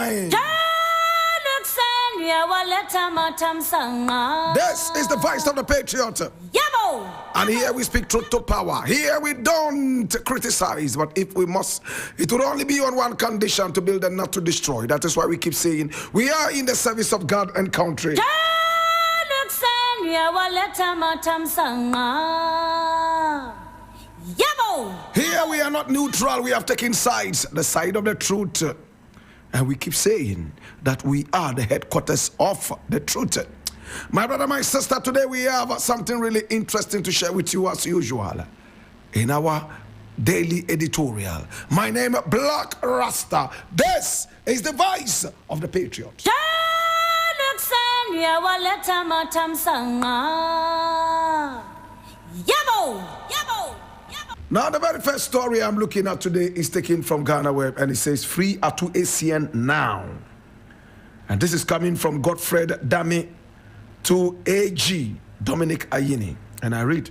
time. This is the voice of the Patriot. And here we speak truth to power. Here we don't criticize, but if we must, it would only be on one condition: to build and not to destroy. That is why we keep saying we are in the service of God and country. Here we are not neutral, we have taken sides, the side of the truth. And we keep saying that we are the headquarters of the truth. My brother, my sister, today we have something really interesting to share with you as usual in our daily editorial. My name is Blakk Rasta. This is the voice of the Patriot. Now, the very first story I'm looking at today is taken from Ghana Web, and it says, "Free Atu ACN now." And this is coming from Godfred Dami to AG Dominic Ayini. And I read,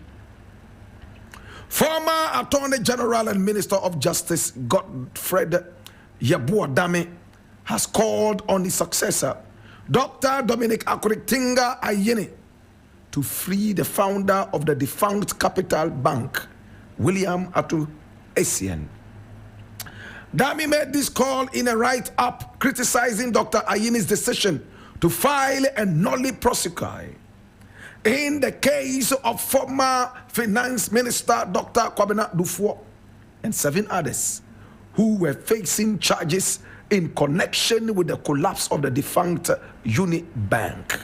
"Former Attorney General and Minister of Justice Godfred Yabua Dami has called on his successor, Dr. Dominic Akuritinga Ayini, to free the founder of the defunct Capital Bank, William Atu Essien. Dami made this call in a write-up criticizing Dr. Ayini's decision to file a nolle prosecutor in the case of former Finance Minister Dr. Kwabena Dufu and 7 others who were facing charges in connection with the collapse of the defunct Uni Bank.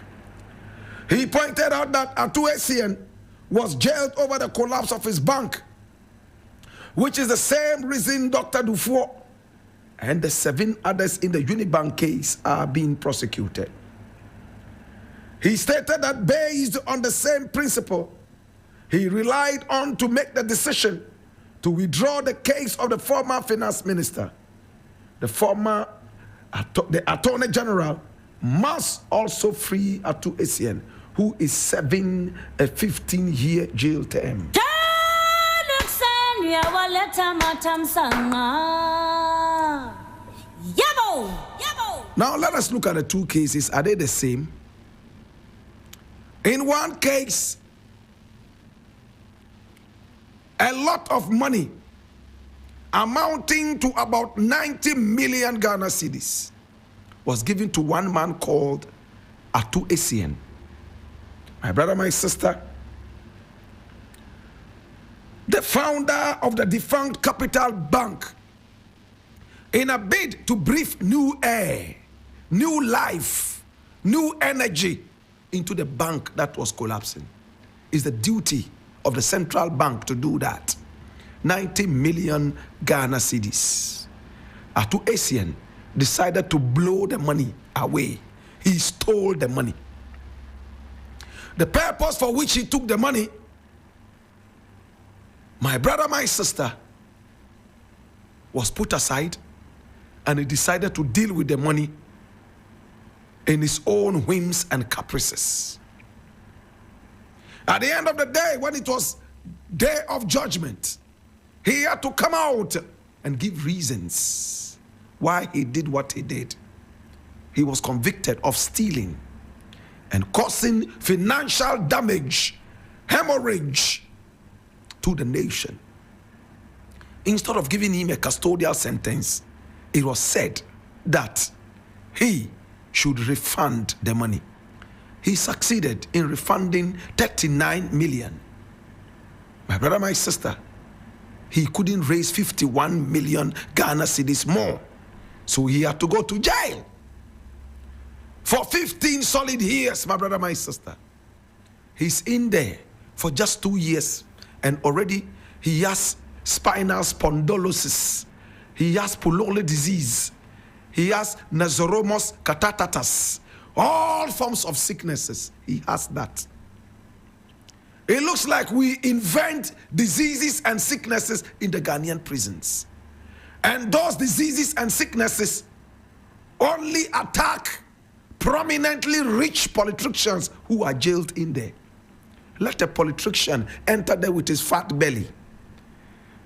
He pointed out that Atu Essien was jailed over the collapse of his bank, which is the same reason Dr. Dufu and the 7 others in the Unibank case are being prosecuted. He stated that based on the same principle, he relied on to make the decision to withdraw the case of the former finance minister. The Attorney General must also free Atu Essien, who is serving a 15-year jail term. Now let us look at the 2 cases. Are they the same? In one case, a lot of money amounting to about 90 million Ghana cedis was given to one man called Atu Essien. My brother, my sister, the founder of the defunct Capital Bank, in a bid to breathe new air, new life, new energy into the bank that was collapsing. It's the duty of the central bank to do that. 90 million Ghana cedis. Atu Essien decided to blow the money away. He stole the money. The purpose for which he took the money, my brother, my sister, was put aside, and he decided to deal with the money in his own whims and caprices. At the end of the day, when it was day of judgment, he had to come out and give reasons why he did what he did. He was convicted of stealing and causing financial damage, hemorrhage to the nation. Instead of giving him a custodial sentence, it was said that he should refund the money. He succeeded in refunding 39 million. My brother, my sister, he couldn't raise 51 million Ghana cedis more. So he had to go to jail for 15 solid years, my brother, my sister. He's in there for just 2 years, and already he has spinal spondylosis. He has pulmonary disease. He has Nasoromus catatatus. All forms of sicknesses, he has that. It looks like we invent diseases and sicknesses in the Ghanaian prisons. And those diseases and sicknesses only attack prominently rich politicians who are jailed in there. Let a politician enter there with his fat belly.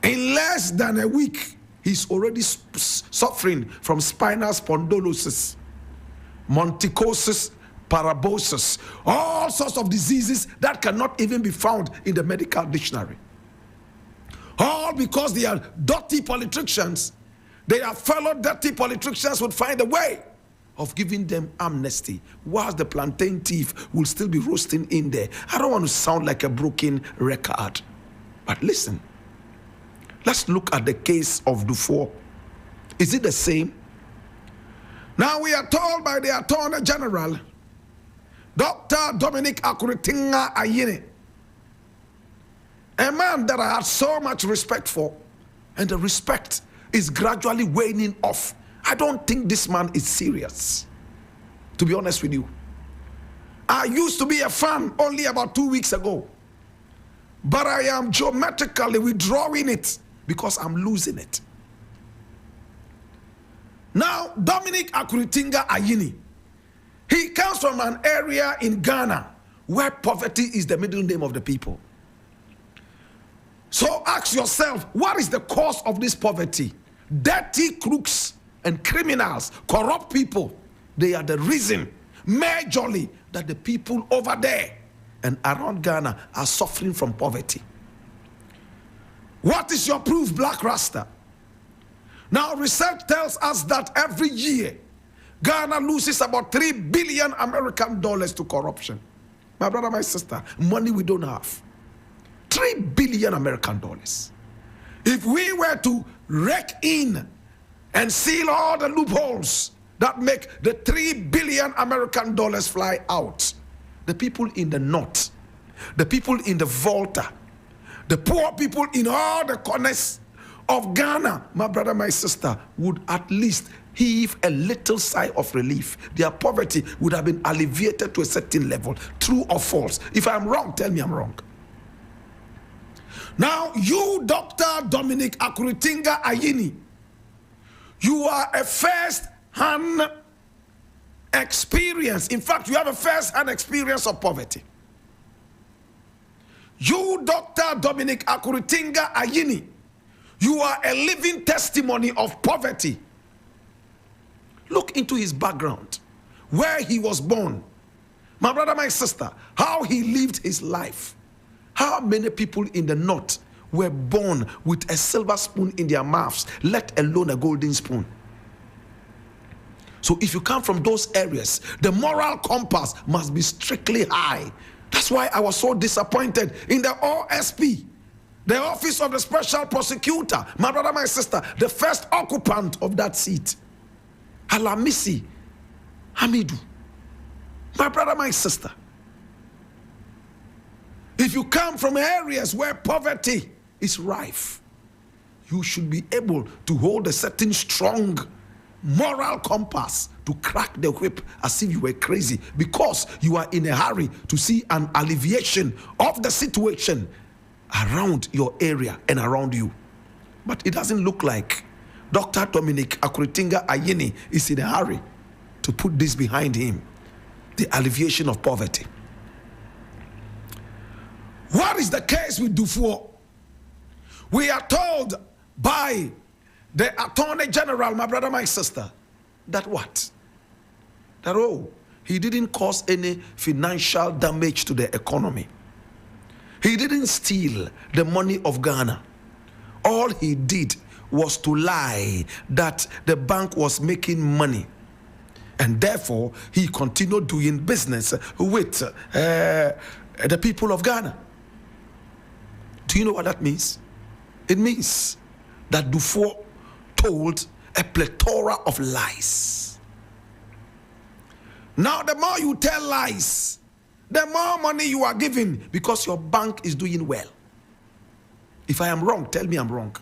In less than a week, He's already suffering from spinal spondylosis, monticosis, parabosis, all sorts of diseases that cannot even be found in the medical dictionary. All because they are dirty politicians. Their fellow dirty politicians would find a way of giving them amnesty, whilst the plantain thief will still be roasting in there. I don't want to sound like a broken record, but listen. Let's look at the case of Dufu. Is it the same? Now we are told by the Attorney General, Dr. Dominic Akuritinga Ayine, a man that I had so much respect for, and the respect is gradually waning off. I don't think this man is serious, to be honest with you. I used to be a fan only about 2 weeks ago, but I am geometrically withdrawing it because I'm losing it. Now, Dominic Akuritinga Ayine, he comes from an area in Ghana where poverty is the middle name of the people. So ask yourself, what is the cause of this poverty? Dirty crooks and criminals, corrupt people, they are the reason majorly that the people over there and around Ghana are suffering from poverty. What is your proof, Blakk Rasta? Now, research tells us that every year, Ghana loses about $3 billion American dollars to corruption. My brother, my sister, money we don't have. $3 billion American dollars. If we were to rake in and seal all the loopholes that make the $3 billion American dollars fly out, the people in the north, the people in the Volta, the poor people in all the corners of Ghana, my brother, my sister, would at least heave a little sigh of relief. Their poverty would have been alleviated to a certain level. True or false? If I'm wrong, tell me I'm wrong. Now, you, Dr. Dominic Akuritinga Ayine, you are a first-hand experience. In fact, you have a first-hand experience of poverty. You, Dr. Dominic Akuritinga Ayine, you are a living testimony of poverty. Look into his background, where he was born. My brother, my sister, how he lived his life. How many people in the north were born with a silver spoon in their mouths, let alone a golden spoon? So if you come from those areas, the moral compass must be strictly high. That's why I was so disappointed in the OSP, the Office of the Special Prosecutor. My brother, my sister, the first occupant of that seat, Alamisi Hamidu. My brother, my sister, if you come from areas where poverty is rife, you should be able to hold a certain strong moral compass to crack the whip as if you were crazy, because you are in a hurry to see an alleviation of the situation around your area and around you. But it doesn't look like Dr. Dominic Akuritinga Ayine is in a hurry to put this behind him, the alleviation of poverty. What is the case with Dufu? We are told by the Attorney General, my brother, my sister, that what? That, oh, he didn't cause any financial damage to the economy. He didn't steal the money of Ghana. All he did was to lie that the bank was making money. And therefore, he continued doing business with the people of Ghana. Do you know what that means? It means that Dufu told a plethora of lies. Now, the more you tell lies, the more money you are giving, because your bank is doing well. If I am wrong, tell me I'm wrong.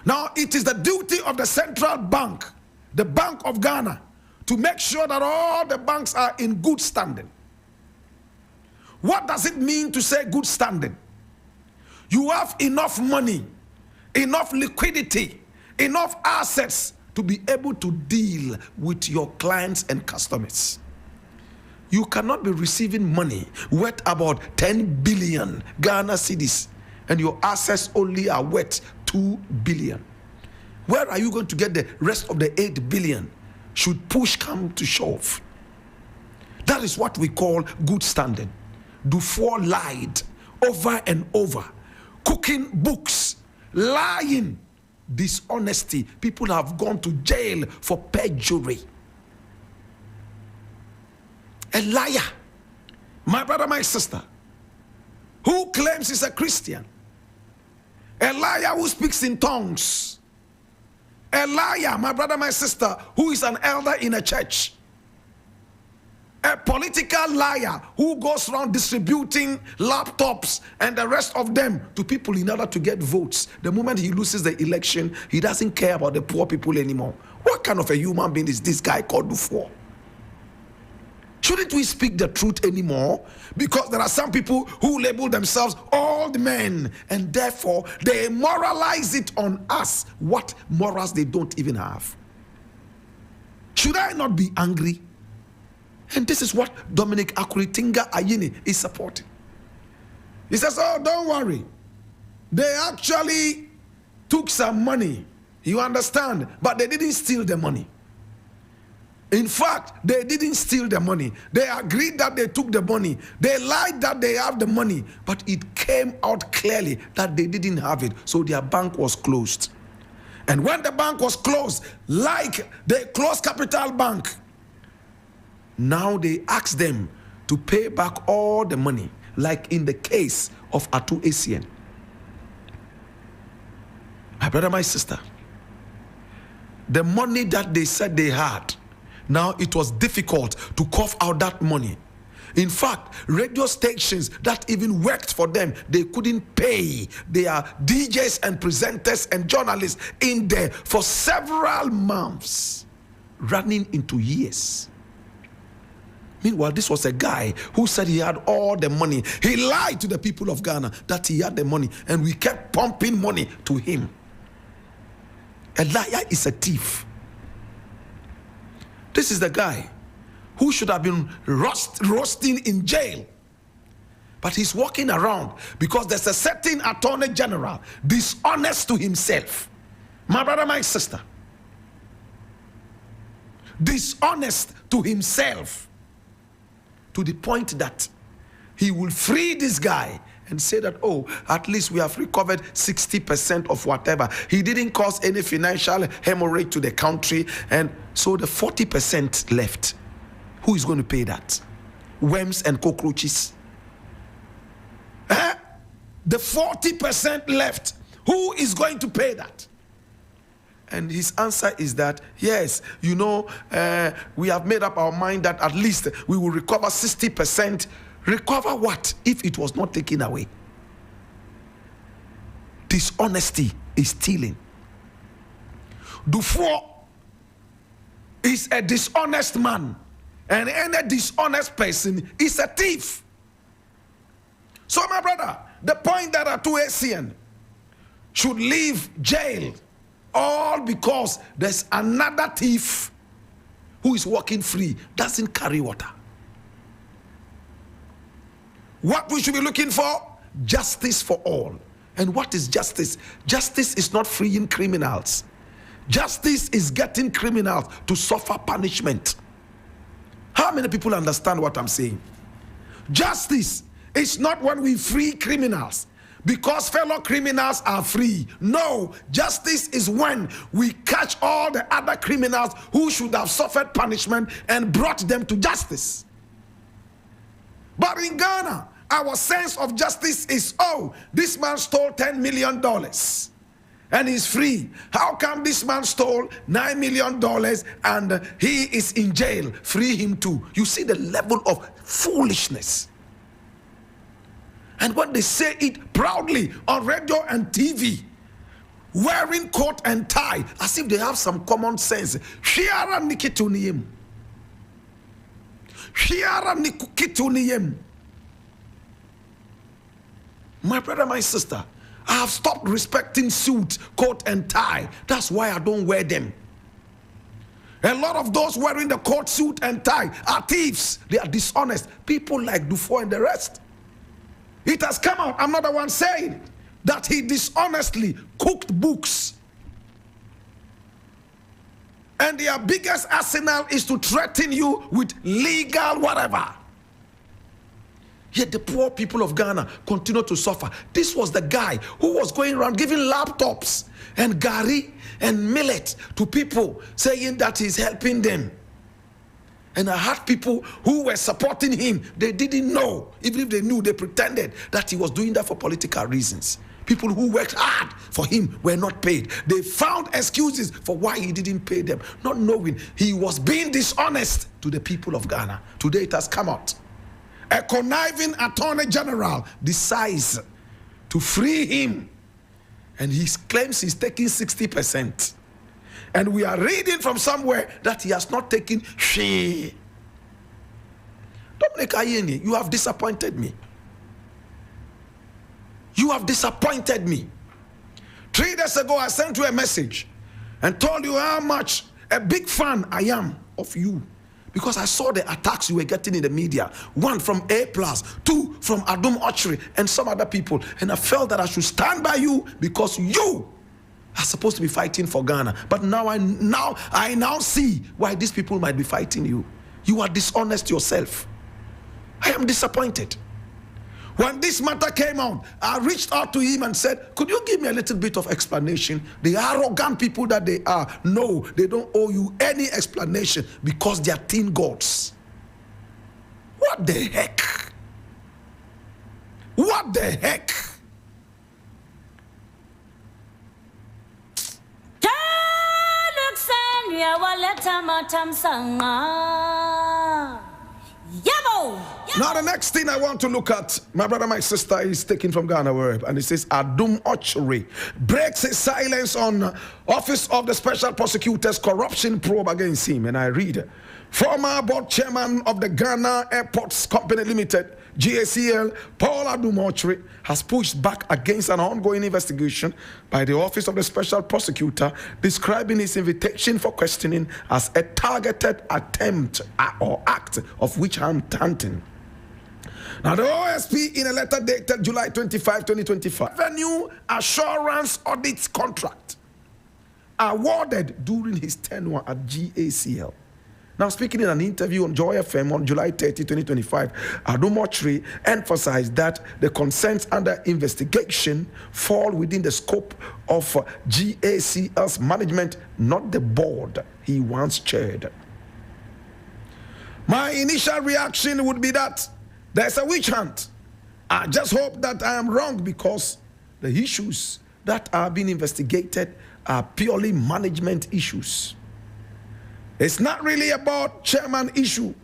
Now, it is the duty of the central bank, the Bank of Ghana, to make sure that all the banks are in good standing. What does it mean to say good standing? You have enough money, enough liquidity, enough assets to be able to deal with your clients and customers. You cannot be receiving money worth about 10 billion Ghana cedis and your assets only are worth 2 billion. Where are you going to get the rest of the 8 billion should push come to shove? That is what we call good standing. Dufu lied over and over, cooking books, lying, dishonesty. People have gone to jail for perjury. A liar, my brother, my sister, who claims he's a Christian, a liar who speaks in tongues, a liar, my brother, my sister, who is an elder in a church, a political liar who goes around distributing laptops and the rest of them to people in order to get votes. The moment he loses the election, he doesn't care about the poor people anymore. What kind of a human being is this guy called Dufu? Shouldn't we speak the truth anymore? Because there are some people who label themselves old men, and therefore they moralize it on us, what morals they don't even have. Should I not be angry? And this is what Dominic Akuritinga Ayini is supporting. He says, oh, don't worry. They actually took some money. You understand? But they didn't steal the money. In fact, they didn't steal the money. They agreed that they took the money. They lied that they have the money. But it came out clearly that they didn't have it. So their bank was closed. And when the bank was closed, like the closed Capital Bank, now they ask them to pay back all the money, like in the case of Atu Essien. My brother, my sister, the money that they said they had, now it was difficult to cough out that money. In fact, radio stations that even worked for them, they couldn't pay their DJs and presenters and journalists in there for several months, running into years. Meanwhile, this was a guy who said he had all the money. He lied to the people of Ghana that he had the money, and we kept pumping money to him. A liar is a thief. This is the guy who should have been roasting in jail. But he's walking around because there's a certain attorney general dishonest to himself. My brother, my sister. Dishonest to himself. To the point that he will free this guy and say that, oh, at least we have recovered 60% of whatever. He didn't cause any financial hemorrhage to the country, and so the 40% left. Who is going to pay that? Worms and cockroaches. The 40% left. Who is going to pay that? And his answer is that, yes, you know, we have made up our mind that at least we will recover 60%. Recover what if it was not taken away? Dishonesty is stealing. Dufu is a dishonest man, and any dishonest person is a thief. So, my brother, the point that Atu Essien should leave jail, all because there's another thief who is walking free, doesn't carry water. What we should be looking for? Justice for all. And what is justice? Justice is not freeing criminals. Justice is getting criminals to suffer punishment. How many people understand what I'm saying? Justice is not when we free criminals because fellow criminals are free. No, justice is when we catch all the other criminals who should have suffered punishment and brought them to justice. But in Ghana, our sense of justice is, oh, this man stole $10 million and he's free. How come this man stole $9 million and he is in jail? Free him too. You see the level of foolishness. And when they say it proudly on radio and TV, wearing coat and tie, as if they have some common sense. Shiara nikituniyem. Shiara nikukituniyem. My brother, my sister, I have stopped respecting suit, coat and tie. That's why I don't wear them. A lot of those wearing the coat, suit and tie are thieves. They are dishonest. People like Dufu and the rest. It has come out, I'm not the one saying it, that he dishonestly cooked books And their biggest arsenal is to threaten you with legal whatever. Yet the poor people of Ghana continue to suffer. This was the guy who was going around giving laptops and gari and millet to people, saying that he's helping them. And I had people who were supporting him. They didn't know. Even if they knew, they pretended that he was doing that for political reasons. People who worked hard for him were not paid. They found excuses for why he didn't pay them, not knowing he was being dishonest to the people of Ghana. Today it has come out. A conniving attorney general decides to free him, and he claims he's taking 60%. And we are reading from somewhere that he has not taken share. Dominic Ayeni, you have disappointed me. You have disappointed me. 3 days ago, I sent you a message and told you how much a big fan I am of you. Because I saw the attacks you were getting in the media. 1 from A+, 2 from Adum Ochre and some other people. And I felt that I should stand by you because you are supposed to be fighting for Ghana. But now I now see why these people might be fighting you. You are dishonest yourself. I am disappointed. When this matter came out, I reached out to him and said, could you give me a little bit of explanation? The arrogant people that they are, no, they don't owe you any explanation because they are teen gods. What the heck? What the heck? Now the next thing I want to look at, my brother, my sister, is taken from Ghana Word, and it says Adum Ochre breaks his silence on Office of the Special Prosecutor's corruption probe against him. And I read, former board chairman of the Ghana Airports Company Limited, GACL, Paul Adum Ochre, has pushed back against an ongoing investigation by the Office of the Special Prosecutor, describing his invitation for questioning as a targeted attempt or act of witch hunting. Now, the OSP, in a letter dated July 25, 2025, revenue assurance audit contract awarded during his tenure at GACL. Now, speaking in an interview on Joy FM on July 30, 2025, Adum Ochre emphasized that the concerns under investigation fall within the scope of GACL's management, not the board he once chaired. My initial reaction would be that there's a witch hunt. I just hope that I am wrong because the issues that are being investigated are purely management issues. It's not really about chairman issue.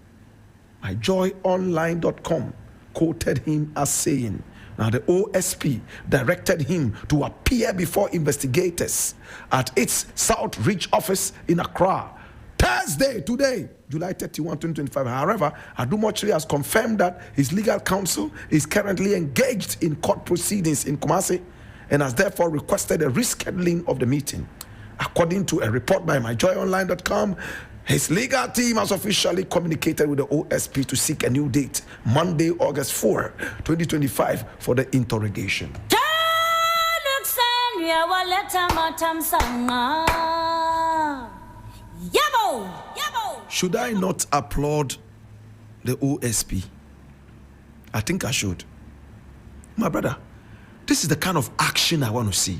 MyJoyOnline.com quoted him as saying, now the OSP directed him to appear before investigators at its South Ridge office in Accra Thursday, today, July 31, 2025. However, Adum Ochre has confirmed that his legal counsel is currently engaged in court proceedings in Kumasi and has therefore requested a rescheduling of the meeting. According to a report by MyJoyOnline.com, his legal team has officially communicated with the OSP to seek a new date, Monday, August 4, 2025, for the interrogation. Should I not applaud the OSP? I think I should. My brother, this is the kind of action I want to see.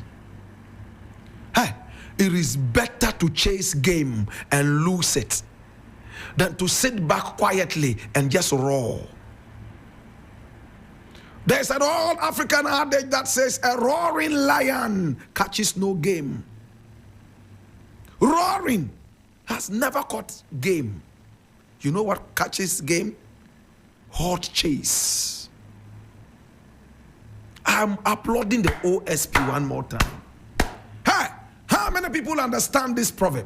Hey, it is better to chase game and lose it than to sit back quietly and just roar. There's an old African adage that says a roaring lion catches no game. Roaring has never caught game. You know what catches game? Hot chase. I'm applauding the OSP one more time. Hey, how many people understand this proverb?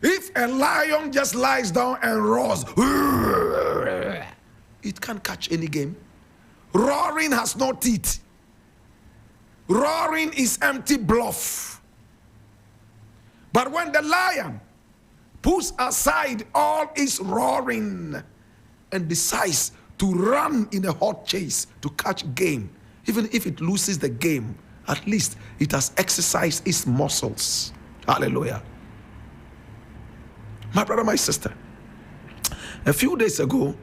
If a lion just lies down and roars, it can't catch any game. Roaring has no teeth. Roaring is empty bluff. But when the lion puts aside all its roaring and decides to run in a hot chase to catch game, even if it loses the game, at least it has exercised its muscles. Hallelujah. My brother, my sister, a few days ago,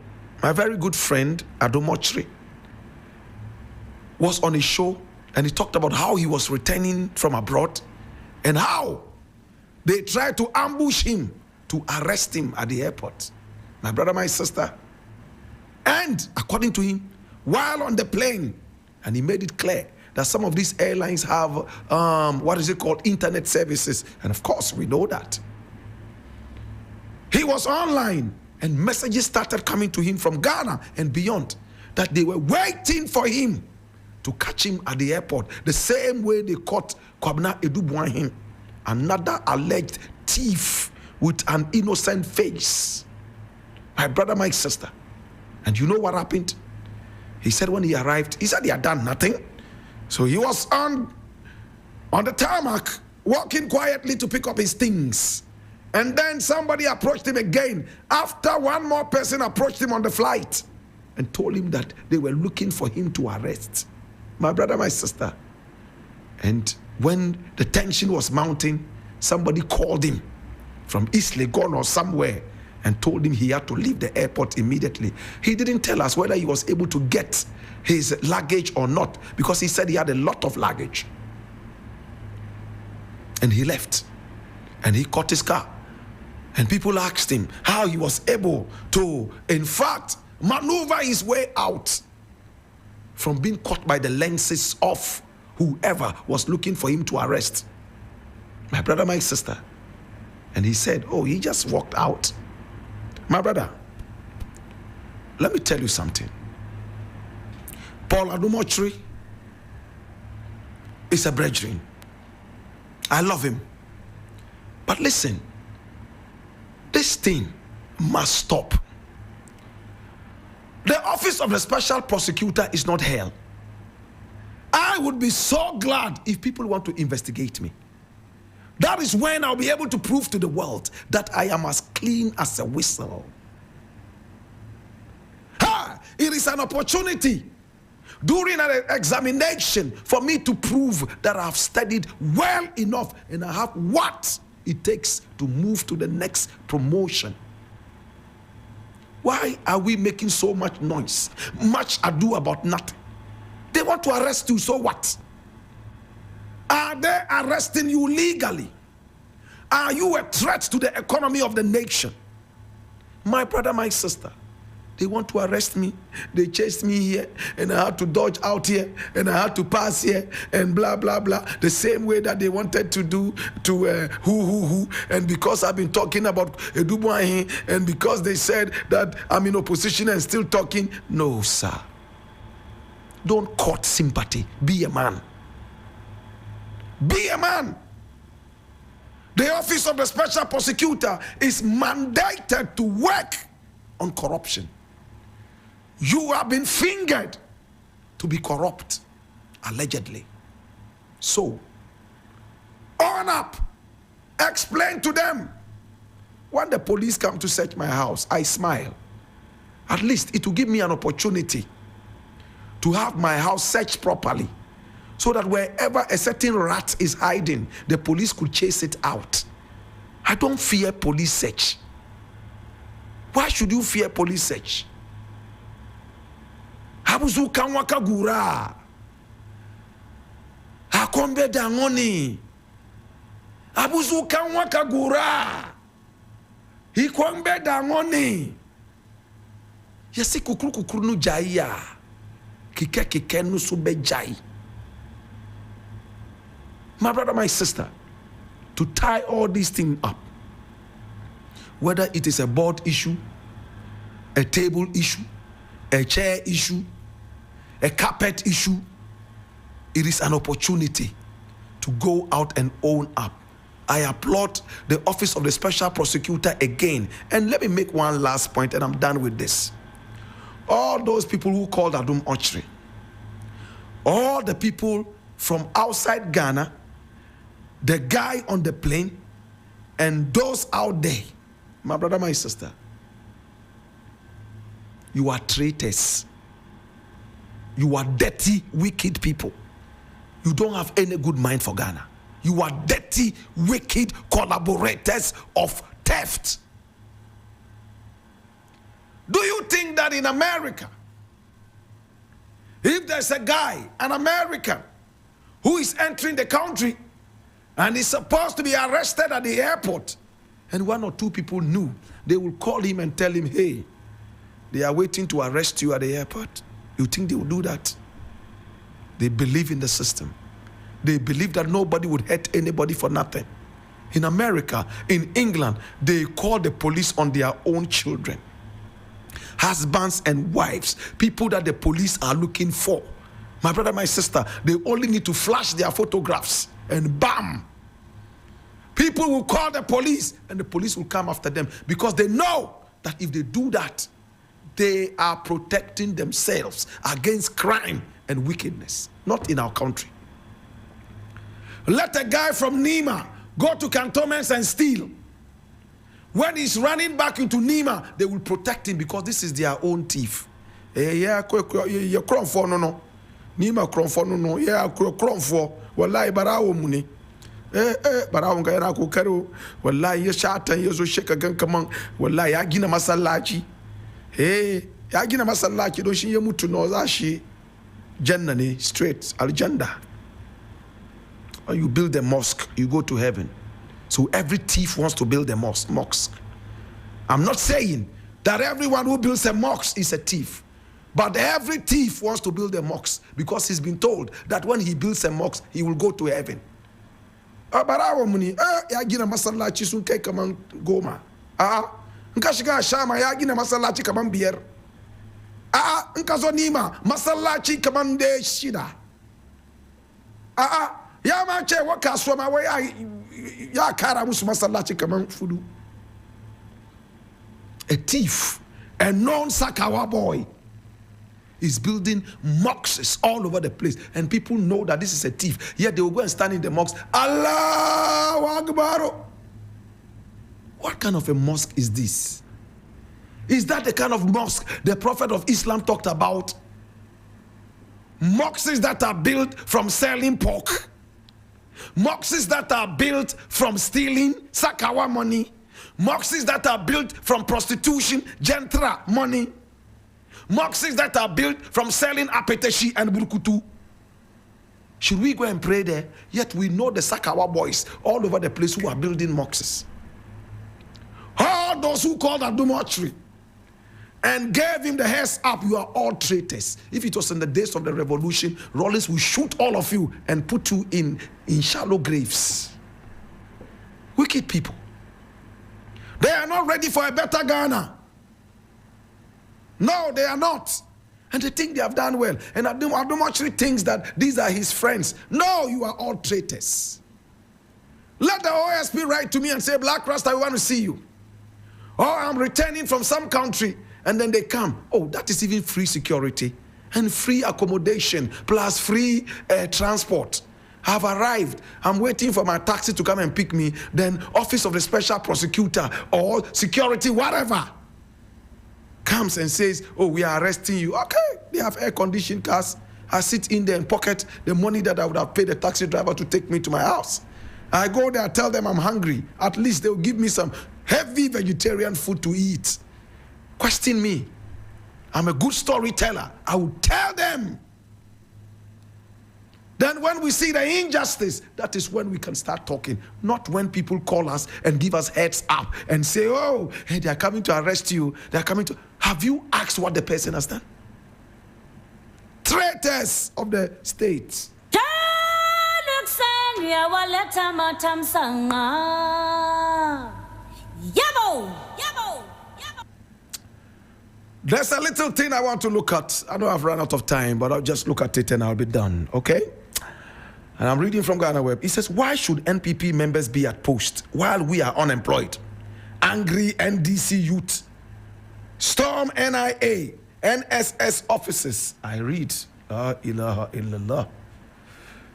my very good friend, Adomochri, was on a show and he talked about how he was returning from abroad and how they tried to ambush him to arrest him at the airport. My brother, my sister. And according to him, while on the plane, and he made it clear that some of these airlines have, what is it called, internet services. And of course, we know that. He was online and messages started coming to him from Ghana and beyond that they were waiting for him to catch him at the airport, the same way they caught Kwabena Edubuahin, another alleged thief with an innocent face. My brother, my sister. And you know what happened? He said when he arrived, he said he had done nothing. So he was on the tarmac, walking quietly to pick up his things. And then somebody approached him again after one more person approached him on the flight and told him that they were looking for him to arrest. My brother, my sister. And when the tension was mounting, somebody called him from East Legon or somewhere and told him he had to leave the airport immediately. He didn't tell us whether he was able to get his luggage or not, because he said he had a lot of luggage. And he left and he caught his car. And people asked him how he was able to, in fact, maneuver his way out from being caught by the lenses of whoever was looking for him to arrest. My brother, my sister. And he said, oh, he just walked out. My brother, let me tell you something. Paul Adomochri is a brethren. I love him. But listen, this thing must stop. The office of the special prosecutor is not hell. I would be so glad if people want to investigate me. That is when I'll be able to prove to the world that I am as clean as a whistle. It is an opportunity during an examination for me to prove that I have studied well enough and I have what it takes to move to the next promotion. Why are we making so much noise, much ado about nothing? They want to arrest you, so what? Are they arresting you legally? Are you a threat to the economy of the nation? My brother, my sister, they want to arrest me. They chased me here, and I had to dodge out here, and I had to pass here, and blah, blah, blah. The same way that they wanted to do to who. And because I've been talking about Edubuahin, and because they said that I'm in opposition and still talking. No, sir. Don't court sympathy. Be a man. Be a man. The office of the special prosecutor is mandated to work on corruption. You have been fingered to be corrupt, allegedly. So, own up. Explain to them. When the police come to search my house, I smile. At least it will give me an opportunity to have my house searched properly, so that wherever a certain rat is hiding, the police could chase it out. I don't fear police search. Why should you fear police search? Habuzu kanwaka gura. Akombe dangoni. Habuzu kanwaka gura. Ikombe dangoni. Yesi kukuru nu jaya. Kike nu sube jai. My brother, my sister, to tie all these things up, whether it is a board issue, a table issue, a chair issue, a carpet issue, it is an opportunity to go out and own up. I applaud the office of the special prosecutor again. And let me make one last point and I'm done with this. All those people who called Adomochri, all the people from outside Ghana, the guy on the plane, and those out there, my brother, my sister, you are traitors. You are dirty, wicked people. You don't have any good mind for Ghana. You are dirty, wicked collaborators of theft. think that in America, if there's a guy, an American, who is entering the country and is supposed to be arrested at the airport, and one or two people knew, they will call him and tell him, hey, they are waiting to arrest you at the airport. You think they will do that? They believe in the system. They believe that nobody would hurt anybody for nothing. In America, in England, they call the police on their own children. Husbands and wives, people that the police are looking for. My brother, my sister, they only need to flash their photographs and bam! People will call the police and the police will come after them because they know that if they do that, they are protecting themselves against crime and wickedness. Not in our country. Let a guy from Nima go to cantonments and steal. When he's running back into Nima, they will protect him because this is their own thief. Yeah, Nima no. Yeah, wallahi barawo muni. Barawo ga yana kokaro. Wallahi ya shatan ya zo sheka gan kaman wallahi ya gina masallaci. Ya gina masallaci don shi ya mutu no za shi janna ne straight aljanna. When you build a mosque, you go to heaven. So every thief wants to build a mosque. I'm not saying that everyone who builds a mosque is a thief. But every thief wants to build a mosque because he's been told that when he builds a mosque, he will go to heaven. Barawo muni, ya gina masallaci sun kai kaman goma. Nka shiga Shama ya gina masallaci kaman biyar. Nka zo Nima masallaci kaman de shida. Ya ma ce wa kasuwa ma wai ya kara musu masallaci kaman fudu. A thief, a non-Sakawa boy, is building mosques all over the place, and people know that this is a thief. Yet they will go and stand in the mosque. Allahu Akbar. What kind of a mosque is this? Is that the kind of mosque the Prophet of Islam talked about? Mosques that are built from selling pork. Mosques that are built from stealing Sakawa money. Mosques that are built from prostitution, gentra money. Mosques that are built from selling apeteshi and burkutu. Should we go and pray there? Yet we know the Sakawa boys all over the place who are building mosques. All those who called adultery and gave him the heads up, you are all traitors. If it was in the days of the revolution, Rollins will shoot all of you and put you in shallow graves. Wicked people. They are not ready for a better Ghana. No, they are not. And they think they have done well. And Adumochri thinks that these are his friends. No, you are all traitors. Let the OSP write to me and say, Blakk Rasta, we want to see you. Or I'm returning from some country. And then they come. Oh, that is even free security and free accommodation plus free transport. I've arrived. I'm waiting for my taxi to come and pick me. Then office of the special prosecutor or security, whatever, comes and says, oh, we are arresting you. Okay, they have air-conditioned cars. I sit in there and pocket the money that I would have paid the taxi driver to take me to my house. I go there, tell them I'm hungry. At least they'll give me some heavy vegetarian food to eat. Question me. I'm a good storyteller. I will tell them. Then when we see the injustice, that is when we can start talking. Not when people call us and give us heads up and say, oh, hey, they are coming to arrest you. They are coming to... Have you asked what the person has done? Traitors of the state. There's a little thing I want to look at. I know I've run out of time, but I'll just look at it and I'll be done, okay? And I'm reading from Ghana Web. It says, why should NPP members be at post while we are unemployed? Angry NDC youth storm NIA, NSS offices. I read, La ilaha illallah.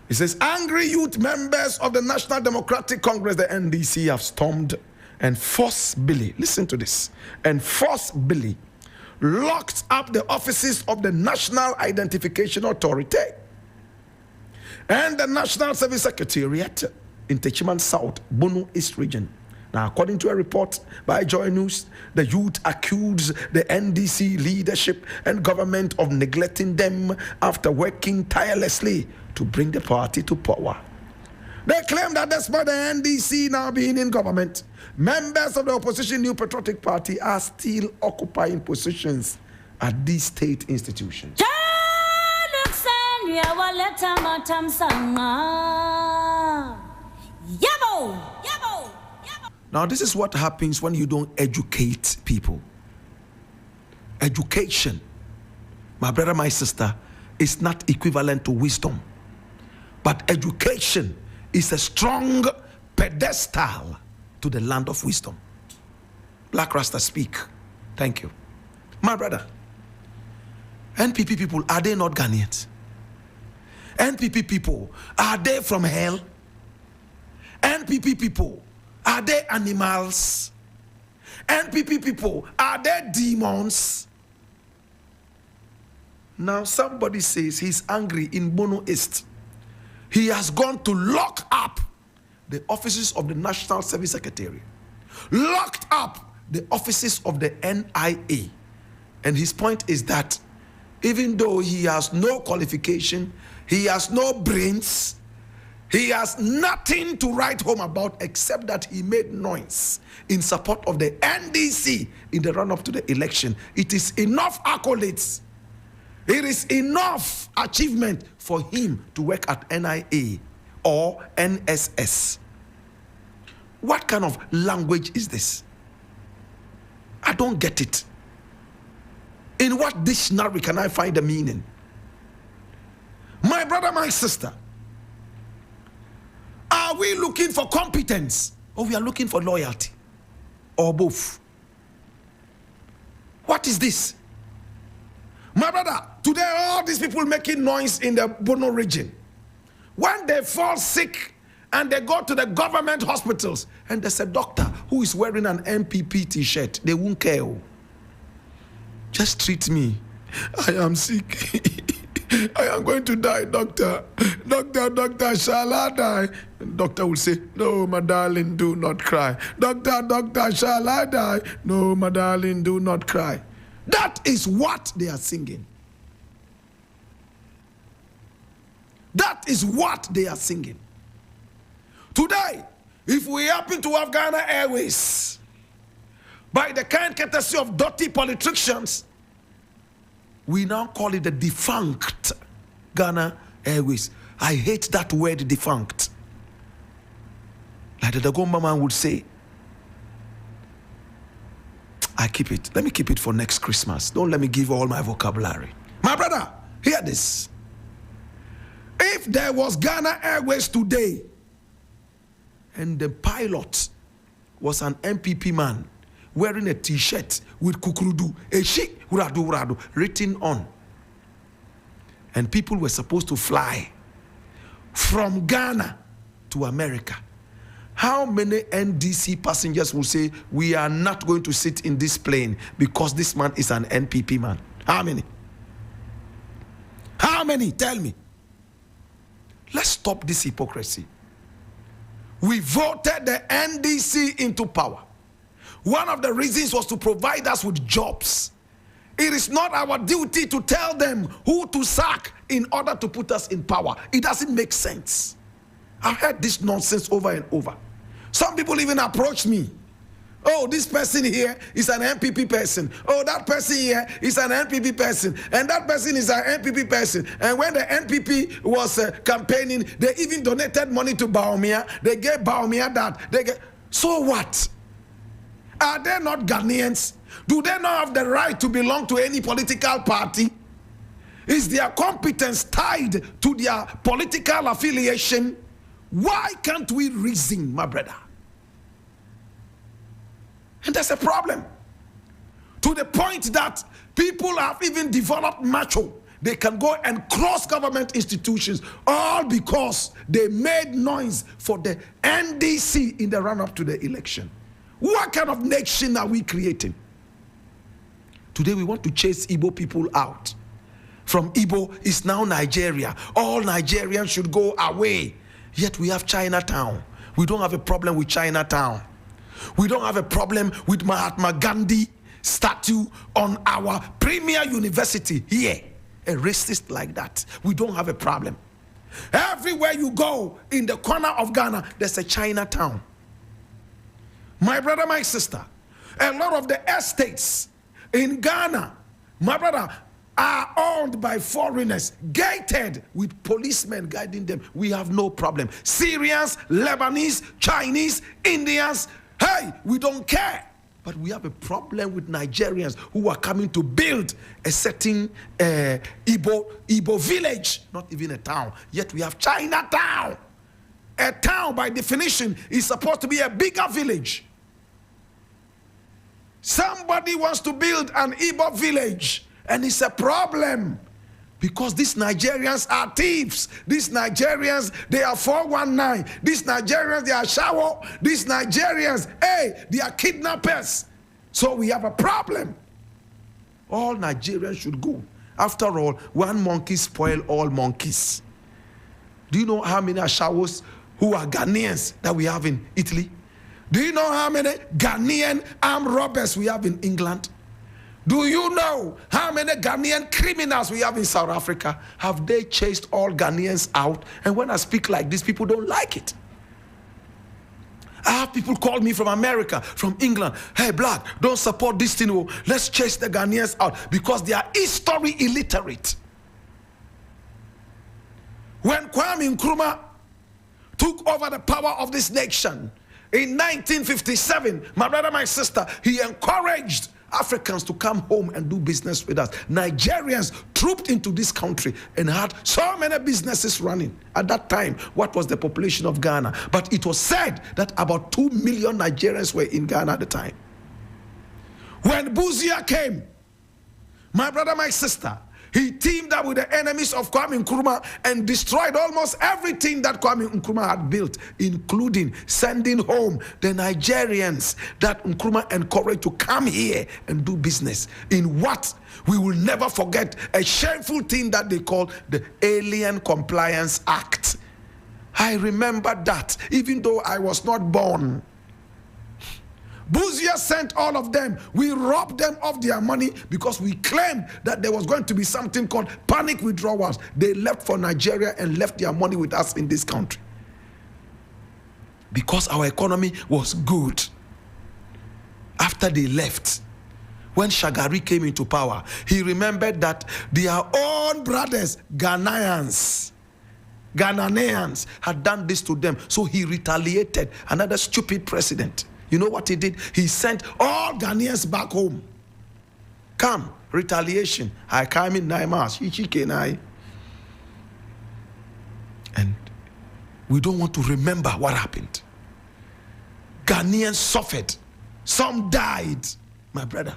It says, angry youth members of the National Democratic Congress, the NDC, have stormed and forcibly, listen to this, and forcibly locked up the offices of the National Identification Authority and the National Service Secretariat in Techiman South, Bono East Region, Now, according to a report by Joy News, the youth accused the NDC leadership and government of neglecting them after working tirelessly to bring the party to power. They claim that despite the NDC now being in government, members of the opposition New Patriotic Party are still occupying positions at these state institutions. Now, this is what happens when you don't educate people. Education, my brother, my sister, is not equivalent to wisdom. But education is a strong pedestal to the land of wisdom. Blakk Rasta speak. Thank you. My brother, NPP people, are they not Ghanaians? NPP people, are they from hell? NPP people, are they animals? NPP people, are they demons? Now somebody says he's angry in Bono East. He has gone to lock up the offices of the National Service Secretary, locked up the offices of the NIA. And his point is that even though he has no qualification, he has no brains, he has nothing to write home about except that he made noise in support of the NDC in the run-up to the election. It is enough accolades. It is enough achievement for him to work at NIA or NSS. What kind of language is this? I don't get it. In what dictionary can I find the meaning? My brother, my sister, are we looking for competence or we are looking for loyalty? Or both? What is this? My brother, today all these people making noise in the Bono region, when they fall sick and they go to the government hospitals and there's a doctor who is wearing an MPP t-shirt, they won't care. Just treat me. I am sick. I am going to die, doctor. Doctor, shall I die? And doctor will say, no, my darling, do not cry. Doctor, shall I die? No, my darling, do not cry. That is what they are singing. That is what they are singing. Today, if we happen to have Ghana Airways, by the kind courtesy of dirty politicians, we now call it the defunct Ghana Airways. I hate that word, defunct. Like the Dagomba man would say, I keep it. Let me keep it for next Christmas. Don't let me give all my vocabulary. My brother, hear this. If there was Ghana Airways today, and the pilot was an MPP man wearing a t-shirt with kukurudu, eshi, uradu, written on, and people were supposed to fly from Ghana to America, how many NDC passengers will say, we are not going to sit in this plane because this man is an NPP man? How many? How many? Tell me. Let's stop this hypocrisy. We voted the NDC into power. One of the reasons was to provide us with jobs. It is not our duty to tell them who to sack in order to put us in power. It doesn't make sense. I've heard this nonsense over and over. Some people even approach me. Oh, this person here is an NPP person. Oh, that person here is an NPP person. And that person is an NPP person. And when the NPP was campaigning, they even donated money to Baumia. They gave Baumia that. So what? Are they not Ghanaians? Do they not have the right to belong to any political party? Is their competence tied to their political affiliation? Why can't we reason, my brother? And there's a problem. To the point that people have even developed macho. They can go and cross government institutions, all because they made noise for the NDC in the run-up to the election. What kind of nation are we creating? Today we want to chase Igbo people out. From Igbo is now Nigeria. All Nigerians should go away. Yet we have Chinatown. We don't have a problem with Chinatown. We don't have a problem with Mahatma Gandhi statue on our premier university here. A racist like that. We don't have a problem. Everywhere you go in the corner of Ghana, there's a Chinatown. My brother, my sister, a lot of the estates in Ghana, my brother, are owned by foreigners, gated with policemen guiding them. We have no problem. Syrians, Lebanese, Chinese, Indians, hey, we don't care. But we have a problem with Nigerians who are coming to build a certain Igbo village, not even a town. Yet we have Chinatown. A town, by definition, is supposed to be a bigger village. Somebody wants to build an Igbo village, and it's a problem. Because these Nigerians are thieves. These Nigerians, they are 419. These Nigerians, they are shawo. These Nigerians, hey, they are kidnappers. So we have a problem. All Nigerians should go. After all, one monkey spoil all monkeys. Do you know how many ashawos who are Ghanaians that we have in Italy? Do you know how many Ghanaian armed robbers we have in England? Do you know how many Ghanaian criminals we have in South Africa? Have they chased all Ghanaians out? And when I speak like this, people don't like it. I have people call me from America, from England. Hey, Blakk, don't support this thing. Let's chase the Ghanaians out because they are history illiterate. When Kwame Nkrumah took over the power of this nation in 1957, my brother, my sister, he encouraged Africans to come home and do business with us. Nigerians trooped into this country and had so many businesses running. At that time, what was the population of Ghana? But it was said that about 2 million Nigerians were in Ghana at the time. When Buzia came, my brother, my sister, he teamed up with the enemies of Kwame Nkrumah and destroyed almost everything that Kwame Nkrumah had built, including sending home the Nigerians that Nkrumah encouraged to come here and do business in what we will never forget, a shameful thing that they call the Alien Compliance Act. I remember that, even though I was not born. Buzia sent all of them. We robbed them of their money because we claimed that there was going to be something called panic withdrawals. They left for Nigeria and left their money with us in this country. Because our economy was good. After they left, when Shagari came into power, he remembered that their own brothers, Ghanaians, had done this to them. So he retaliated. Another stupid president. You know what he did? He sent all Ghanaians back home. Come, retaliation. I came in Naimas. And we don't want to remember what happened. Ghanaians suffered. Some died, my brother.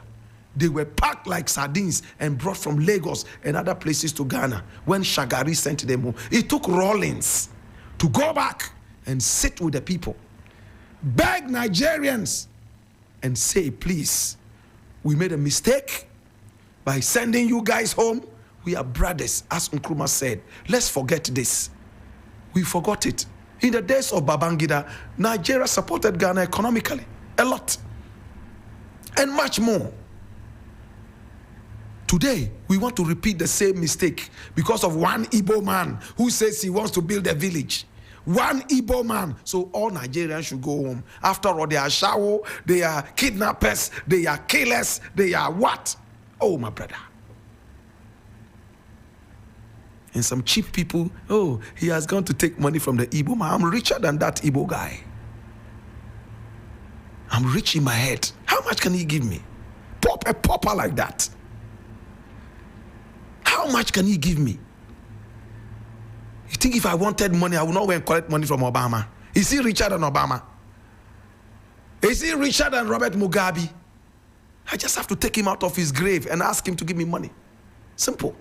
They were packed like sardines and brought from Lagos and other places to Ghana when Shagari sent them home. It took Rawlings to go back and sit with the people, beg Nigerians and say, please, we made a mistake by sending you guys home. We are brothers, as Nkrumah said. Let's forget this. We forgot it. In the days of Babangida, Nigeria supported Ghana economically, a lot, and much more. Today, we want to repeat the same mistake because of one Igbo man who says he wants to build a village. One Igbo man. So all Nigerians should go home. After all, they are shawo, they are kidnappers, they are killers, they are what? Oh, my brother. And some cheap people, oh, he has gone to take money from the Igbo man. I'm richer than that Igbo guy. I'm rich in my head. How much can he give me? Pop a pauper like that. How much can he give me? You think if I wanted money, I would not go and collect money from Obama? Is he richer than Obama? Is he richer than Robert Mugabe? I just have to take him out of his grave and ask him to give me money. Simple.